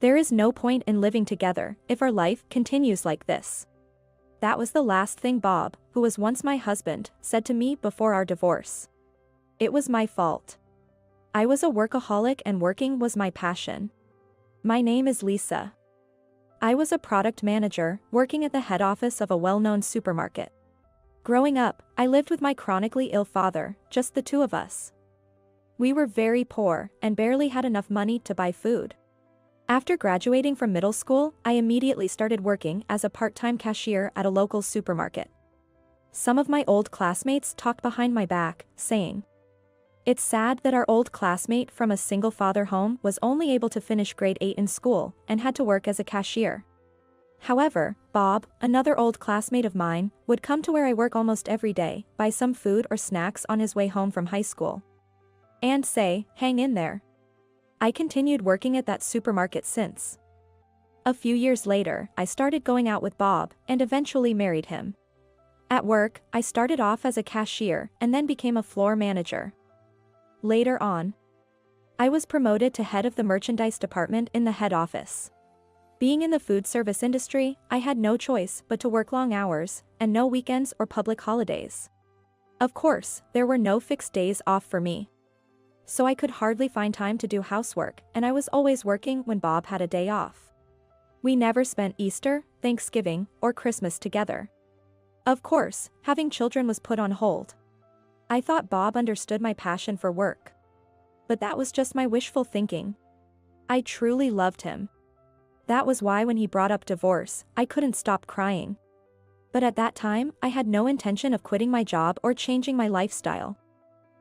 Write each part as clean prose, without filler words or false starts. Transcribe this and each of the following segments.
There is no point in living together if our life continues like this. That was the last thing Bob, who was once my husband, said to me before our divorce. It was my fault. I was a workaholic and working was my passion. My name is Lisa. I was a product manager, working at the head office of a well-known supermarket. Growing up, I lived with my chronically ill father, just the two of us. We were very poor and barely had enough money to buy food. After graduating from middle school, I immediately started working as a part-time cashier at a local supermarket. Some of my old classmates talked behind my back, saying, "It's sad that our old classmate from a single-father home was only able to finish grade 8 in school and had to work as a cashier." However, Bob, another old classmate of mine, would come to where I work almost every day, buy some food or snacks on his way home from high school, and say, "Hang in there." I continued working at that supermarket since. A few years later, I started going out with Bob and eventually married him. At work, I started off as a cashier and then became a floor manager. Later on, I was promoted to head of the merchandise department in the head office. Being in the food service industry, I had no choice but to work long hours and no weekends or public holidays. Of course, there were no fixed days off for me. So I could hardly find time to do housework, and I was always working when Bob had a day off. We never spent Easter, Thanksgiving, or Christmas together. Of course, having children was put on hold. I thought Bob understood my passion for work. But that was just my wishful thinking. I truly loved him. That was why when he brought up divorce, I couldn't stop crying. But at that time, I had no intention of quitting my job or changing my lifestyle.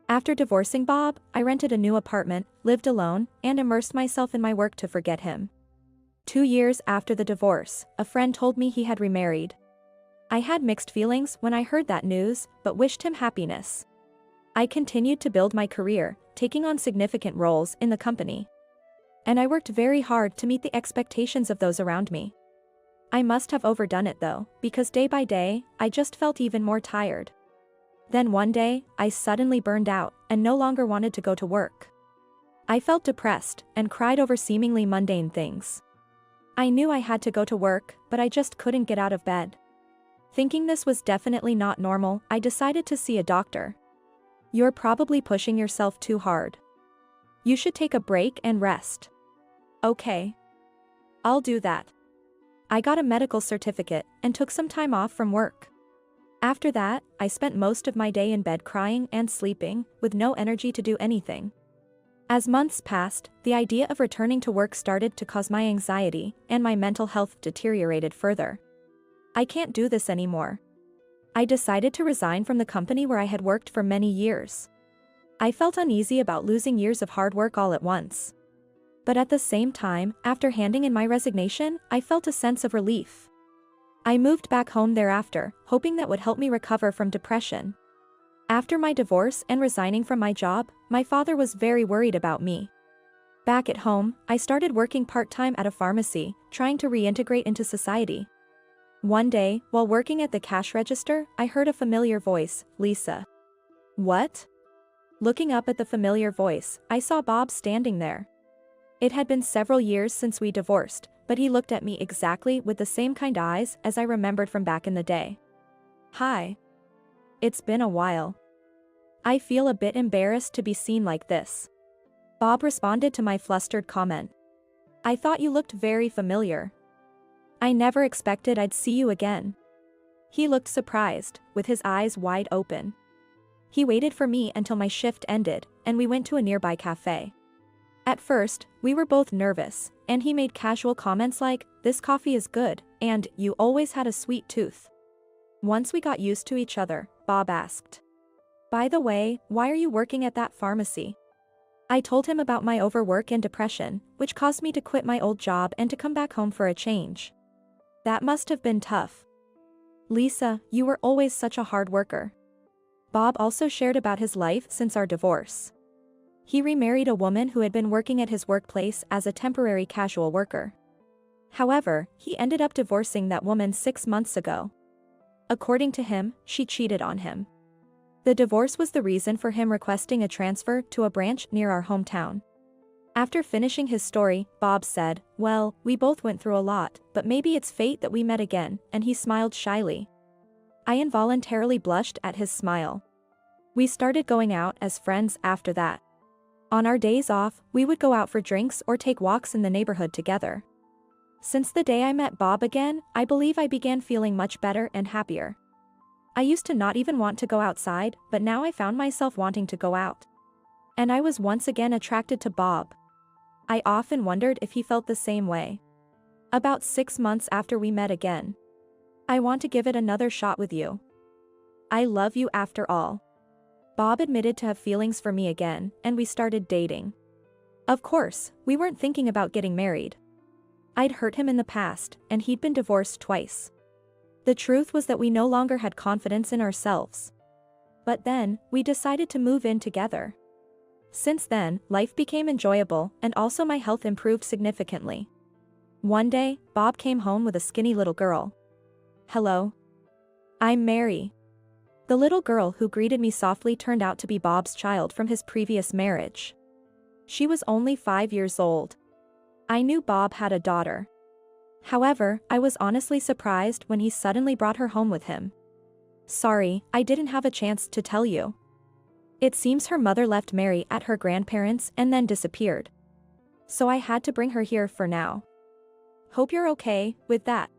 After divorcing Bob, I rented a new apartment, lived alone, and immersed myself in my work to forget him. 2 years after the divorce, a friend told me he had remarried. I had mixed feelings when I heard that news, but wished him happiness. I continued to build my career, taking on significant roles in the company. And I worked very hard to meet the expectations of those around me. I must have overdone it though, because day by day, I just felt even more tired. Then one day, I suddenly burned out and no longer wanted to go to work. I felt depressed and cried over seemingly mundane things. I knew I had to go to work, but I just couldn't get out of bed. Thinking this was definitely not normal, I decided to see a doctor. "You're probably pushing yourself too hard. You should take a break and rest." "Okay. I'll do that." I got a medical certificate and took some time off from work. After that, I spent most of my day in bed crying and sleeping, with no energy to do anything. As months passed, the idea of returning to work started to cause my anxiety, and my mental health deteriorated further. I can't do this anymore. I decided to resign from the company where I had worked for many years. I felt uneasy about losing years of hard work all at once. But at the same time, after handing in my resignation, I felt a sense of relief. I moved back home thereafter, hoping that would help me recover from depression. After my divorce and resigning from my job, my father was very worried about me. Back at home, I started working part-time at a pharmacy, trying to reintegrate into society. One day, while working at the cash register, I heard a familiar voice, "Lisa." "What?" Looking up at the familiar voice, I saw Bob standing there. It had been several years since we divorced, but he looked at me exactly with the same kind eyes as I remembered from back in the day. "Hi. It's been a while. I feel a bit embarrassed to be seen like this." Bob responded to my flustered comment. "I thought you looked very familiar. I never expected I'd see you again." He looked surprised, with his eyes wide open. He waited for me until my shift ended, and we went to a nearby cafe. At first, we were both nervous, and he made casual comments like, "This coffee is good," and "You always had a sweet tooth." Once we got used to each other, Bob asked, "By the way, why are you working at that pharmacy?" I told him about my overwork and depression, which caused me to quit my old job and to come back home for a change. "That must have been tough. Lisa, you were always such a hard worker." Bob also shared about his life since our divorce. He remarried a woman who had been working at his workplace as a temporary casual worker. However, he ended up divorcing that woman 6 months ago. According to him, she cheated on him. The divorce was the reason for him requesting a transfer to a branch near our hometown. After finishing his story, Bob said, "Well, we both went through a lot, but maybe it's fate that we met again," and he smiled shyly. I involuntarily blushed at his smile. We started going out as friends after that. On our days off, we would go out for drinks or take walks in the neighborhood together. Since the day I met Bob again, I believe I began feeling much better and happier. I used to not even want to go outside, but now I found myself wanting to go out. And I was once again attracted to Bob. I often wondered if he felt the same way. About 6 months after we met again. "I want to give it another shot with you. I love you after all." Bob admitted to have feelings for me again, and we started dating. Of course, we weren't thinking about getting married. I'd hurt him in the past, and he'd been divorced twice. The truth was that we no longer had confidence in ourselves. But then, we decided to move in together. Since then, life became enjoyable, and also my health improved significantly. One day, Bob came home with a skinny little girl. "Hello. I'm Mary." The little girl who greeted me softly turned out to be Bob's child from his previous marriage. She was only 5 years old. I knew Bob had a daughter. However, I was honestly surprised when he suddenly brought her home with him. "Sorry, I didn't have a chance to tell you. It seems her mother left Mary at her grandparents' and then disappeared. So I had to bring her here for now. Hope you're okay with that,"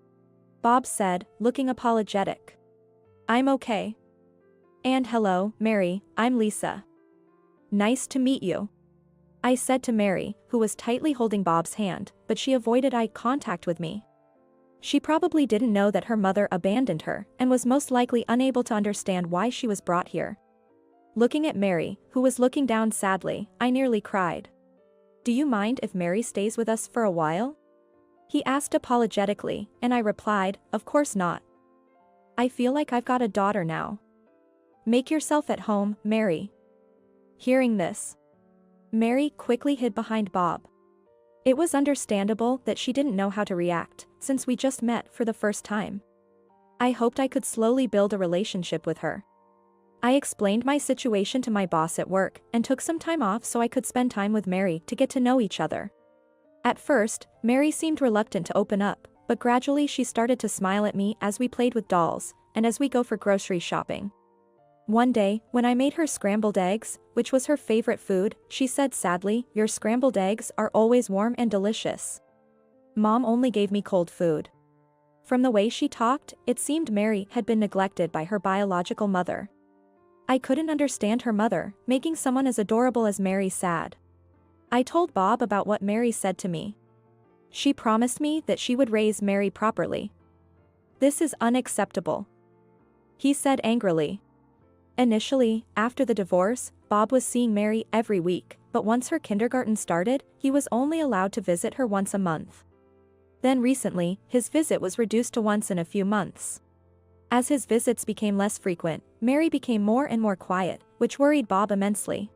Bob said, looking apologetic. "I'm okay. And hello, Mary, I'm Lisa. Nice to meet you," I said to Mary, who was tightly holding Bob's hand, but she avoided eye contact with me. She probably didn't know that her mother abandoned her and was most likely unable to understand why she was brought here. Looking at Mary, who was looking down sadly, I nearly cried. "Do you mind if Mary stays with us for a while?" he asked apologetically, and I replied, "Of course not. I feel like I've got a daughter now. Make yourself at home, Mary." Hearing this, Mary quickly hid behind Bob. It was understandable that she didn't know how to react, since we just met for the first time. I hoped I could slowly build a relationship with her. I explained my situation to my boss at work and took some time off so I could spend time with Mary to get to know each other. At first, Mary seemed reluctant to open up, but gradually she started to smile at me as we played with dolls, and as we go for grocery shopping. One day, when I made her scrambled eggs, which was her favorite food, she said sadly, "Your scrambled eggs are always warm and delicious. Mom only gave me cold food." From the way she talked, it seemed Mary had been neglected by her biological mother. I couldn't understand her mother, making someone as adorable as Mary sad. I told Bob about what Mary said to me. She promised me that she would raise Mary properly. "This is unacceptable," he said angrily. Initially, after the divorce, Bob was seeing Mary every week, but once her kindergarten started, he was only allowed to visit her once a month. Then recently, his visit was reduced to once in a few months. As his visits became less frequent, Mary became more and more quiet, which worried Bob immensely.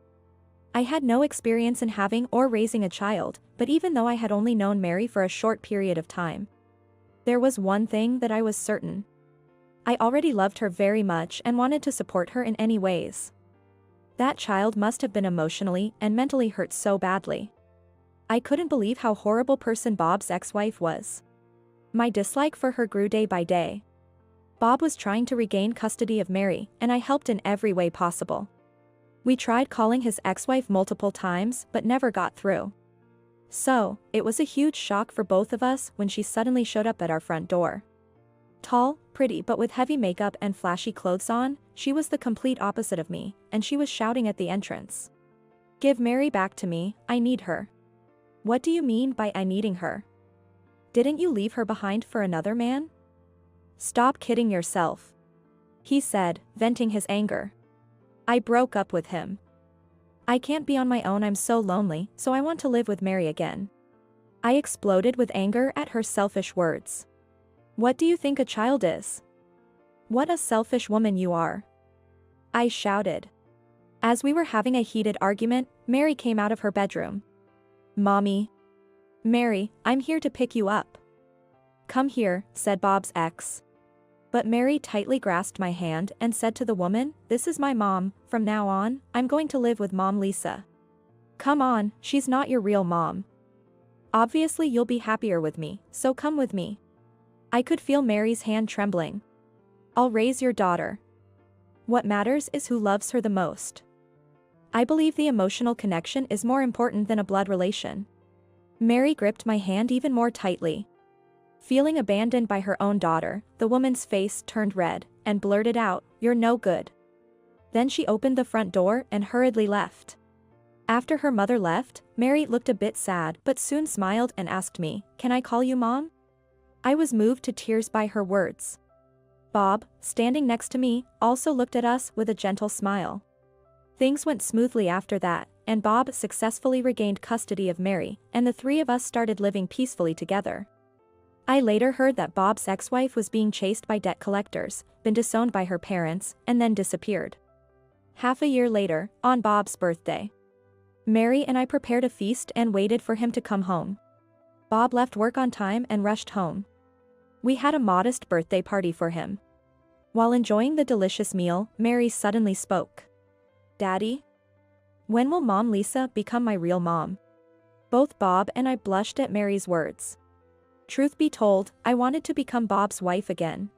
I had no experience in having or raising a child, but even though I had only known Mary for a short period of time, there was one thing that I was certain. I already loved her very much and wanted to support her in any ways. That child must have been emotionally and mentally hurt so badly. I couldn't believe how horrible person Bob's ex-wife was. My dislike for her grew day by day. Bob was trying to regain custody of Mary, and I helped in every way possible. We tried calling his ex-wife multiple times but never got through. So, it was a huge shock for both of us when she suddenly showed up at our front door. Tall, pretty but with heavy makeup and flashy clothes on, she was the complete opposite of me, and she was shouting at the entrance. "Give Mary back to me, I need her." "What do you mean by I needing her? Didn't you leave her behind for another man?" "Stop kidding yourself," he said, venting his anger. "I broke up with him. I can't be on my own, I'm so lonely, so I want to live with Mary again." I exploded with anger at her selfish words. "What do you think a child is? What a selfish woman you are," I shouted. As we were having a heated argument, Mary came out of her bedroom. "Mommy." "Mary, I'm here to pick you up." "Come here," said Bob's ex. But Mary tightly grasped my hand and said to the woman, "This is my mom, from now on, I'm going to live with Mom Lisa." Come on, she's not your real mom. Obviously you'll be happier with me, so come with me. I could feel Mary's hand trembling. I'll raise your daughter. What matters is who loves her the most. I believe the emotional connection is more important than a blood relation. Mary gripped my hand even more tightly. Feeling abandoned by her own daughter, the woman's face turned red, and blurted out, "You're no good." Then she opened the front door and hurriedly left. After her mother left, Mary looked a bit sad but soon smiled and asked me, "Can I call you Mom?" I was moved to tears by her words. Bob, standing next to me, also looked at us with a gentle smile. Things went smoothly after that, and Bob successfully regained custody of Mary, and the three of us started living peacefully together. I later heard that Bob's ex-wife was being chased by debt collectors, been disowned by her parents, and then disappeared. Half a year later, on Bob's birthday, Mary and I prepared a feast and waited for him to come home. Bob left work on time and rushed home. We had a modest birthday party for him. While enjoying the delicious meal, Mary suddenly spoke. "Daddy? When will Mom Lisa become my real mom?" Both Bob and I blushed at Mary's words. Truth be told, I wanted to become Bob's wife again.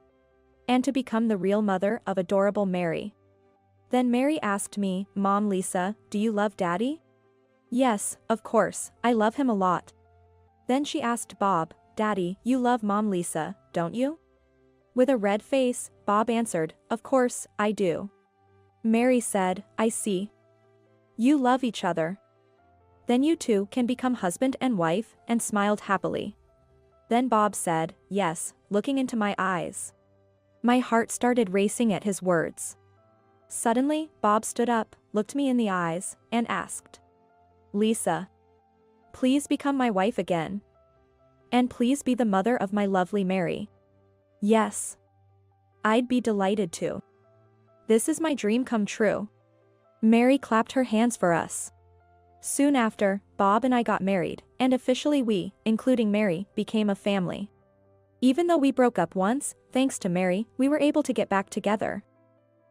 And to become the real mother of adorable Mary. Then Mary asked me, "Mom Lisa, do you love Daddy?" "Yes, of course, I love him a lot." Then she asked Bob, "Daddy, you love Mom Lisa, don't you?" With a red face, Bob answered, "Of course, I do." Mary said, "I see. You love each other. Then you two can become husband and wife," and smiled happily. Then Bob said, "Yes," looking into my eyes. My heart started racing at his words. Suddenly, Bob stood up, looked me in the eyes, and asked, "Lisa, please become my wife again. And please be the mother of my lovely Mary." "Yes. I'd be delighted to. This is my dream come true." Mary clapped her hands for us. Soon after, Bob and I got married, and officially we, including Mary, became a family. Even though we broke up once, thanks to Mary, we were able to get back together.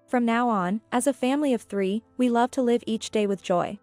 From now on, as a family of three, we love to live each day with joy.